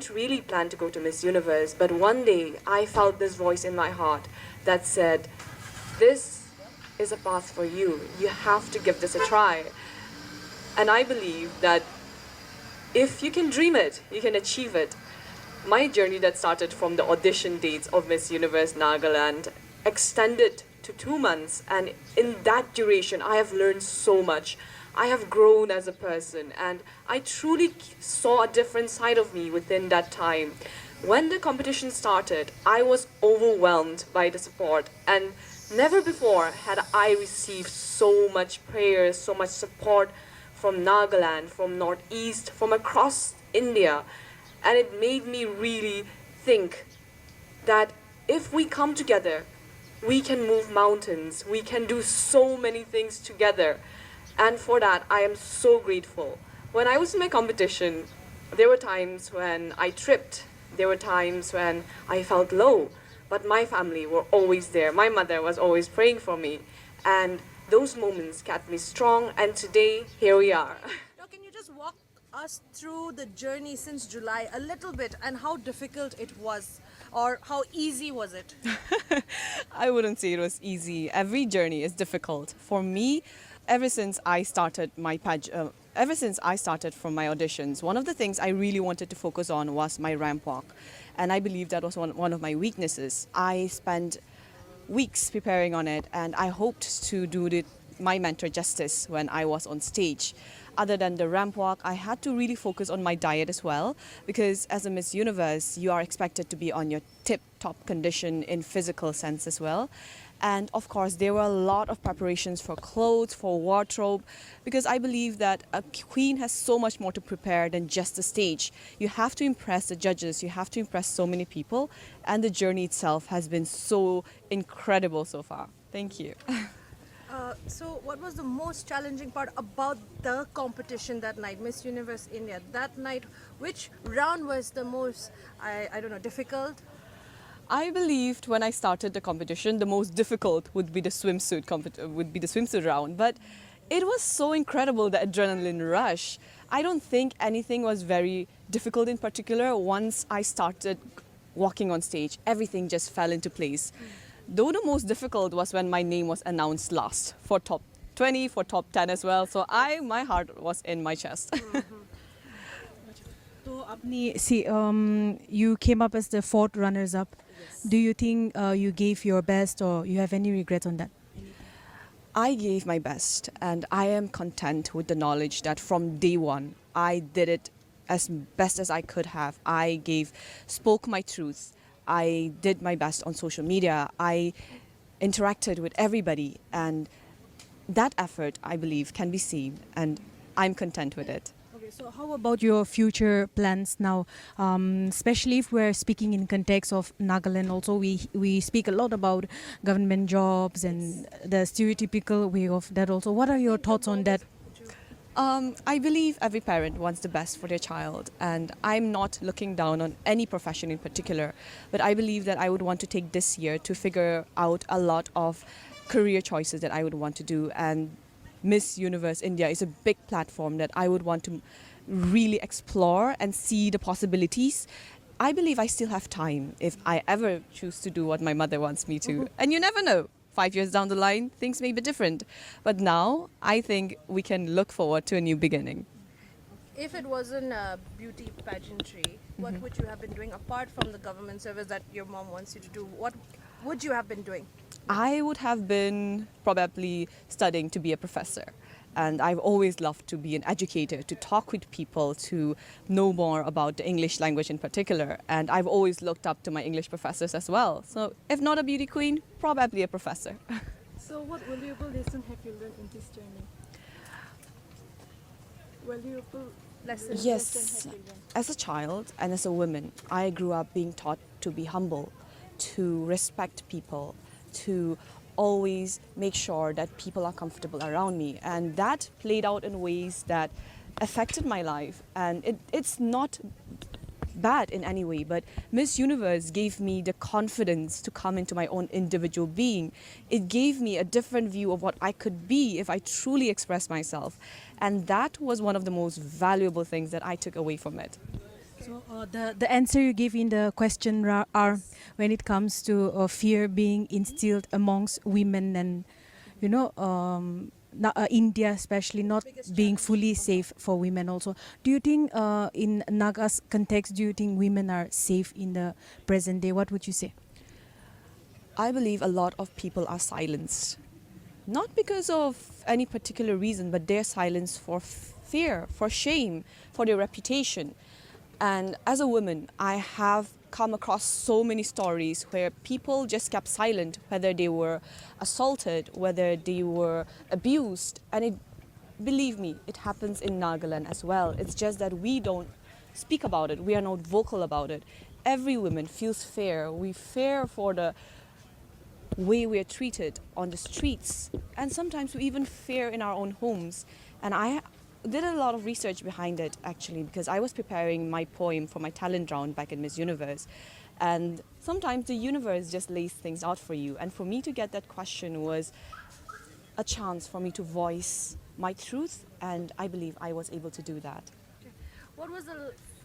didn't really plan to go to Miss Universe, but one day I felt this voice in my heart that said, this is a path for you. You have to give this a try. And I believe that if you can dream it, you can achieve it. My journey that started from the audition dates of Miss Universe Nagaland extended to 2 months, and in that duration I have learned so much. I have grown as a person, and I truly saw a different side of me within that time. When the competition started, I was overwhelmed by the support, and never before had I received so much prayers, so much support from Nagaland, from Northeast, from across India. And it made me really think that if we come together, we can move mountains, we can do so many things together. And for that, I am so grateful. When I was in my competition, there were times when I tripped, there were times when I felt low, but my family were always there. My mother was always praying for me, and those moments kept me strong, and today, here we are. Now, can you just walk us through the journey since July a little bit, and how difficult it was, or how easy was it? I wouldn't say it was easy. Every journey is difficult. For me, ever since I started from my auditions, one of the things I really wanted to focus on was my ramp walk. And I believe that was one of my weaknesses. I spent weeks preparing on it, and I hoped to do my mentor justice when I was on stage. Other than the ramp walk, I had to really focus on my diet as well, because as a Miss Universe, you are expected to be on your tip-top condition in physical sense as well. And of course, there were a lot of preparations for clothes, for wardrobe, because I believe that a queen has so much more to prepare than just the stage. You have to impress the judges, you have to impress so many people, and the journey itself has been so incredible so far. Thank you. So what was the most challenging part about the competition that night, Miss Universe India? That night, which round was the most, I don't know, difficult? I believed when I started the competition, the most difficult would be the swimsuit round. But it was so incredible, the adrenaline rush. I don't think anything was very difficult in particular. Once I started walking on stage, everything just fell into place. Though the most difficult was when my name was announced last for top 20, for top 10 as well. So my heart was in my chest. So, you came up as the 4th runners-up. Yes. Do you think you gave your best, or you have any regrets on that? I gave my best, and I am content with the knowledge that from day one, I did it as best as I could have. Spoke my truth. I did my best on social media. I interacted with everybody, and that effort, I believe, can be seen, and I'm content with it. Okay, so how about your future plans now? Especially if we're speaking in context of Nagaland, also we speak a lot about government jobs and the stereotypical way of that also. What are your thoughts on that? I believe every parent wants the best for their child, and I'm not looking down on any profession in particular, but I believe that I would want to take this year to figure out a lot of career choices that I would want to do, and Miss Universe India is a big platform that I would want to really explore and see the possibilities. I believe I still have time if I ever choose to do what my mother wants me to, and you never know. 5 years down the line, things may be different. But now, I think we can look forward to a new beginning. If it wasn't beauty pageantry, what would you have been doing apart from the government service that your mom wants you to do? What would you have been doing? I would have been probably studying to be a professor. And I've always loved to be an educator, to talk with people, to know more about the English language in particular. And I've always looked up to my English professors as well. So if not a beauty queen, probably a professor. So what valuable lesson have you learned in this journey? Valuable lessons Yes, have you learned? as a child and as a woman, I grew up being taught to be humble, to respect people, to always make sure that people are comfortable around me, and that played out in ways that affected my life. And it's not bad in any way, but Miss Universe gave me the confidence to come into my own individual being. It gave me a different view of what I could be if I truly expressed myself, and that was one of the most valuable things that I took away from it. So the answer you give in the question are when it comes to fear being instilled amongst women and India especially not being fully safe for women also. Do you think in Naga's context, do you think women are safe in the present day? What would you say? I believe a lot of people are silenced. Not because of any particular reason, but they're silenced for fear, for shame, for their reputation. And as a woman, I have come across so many stories where people just kept silent, whether they were assaulted, whether they were abused. And believe me, it happens in Nagaland as well. It's just that we don't speak about it. We are not vocal about it. Every woman feels fear. We fear for the way we are treated on the streets, and sometimes we even fear in our own homes. And I did a lot of research behind it actually, because I was preparing my poem for my talent round back in Miss Universe, and sometimes the universe just lays things out for you, and for me to get that question was a chance for me to voice my truth, and I believe I was able to do that.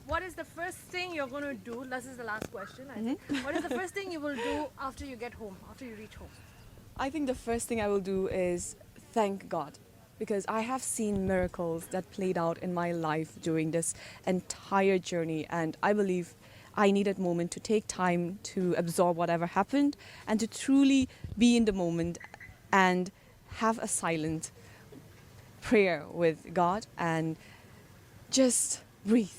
What is the first thing you're going to do? This is the last question, I think. What is the first thing you will do after you get home, after you reach home? I think the first thing I will do is thank God, because I have seen miracles that played out in my life during this entire journey, and I believe I needed a moment to take time to absorb whatever happened and to truly be in the moment and have a silent prayer with God and just breathe.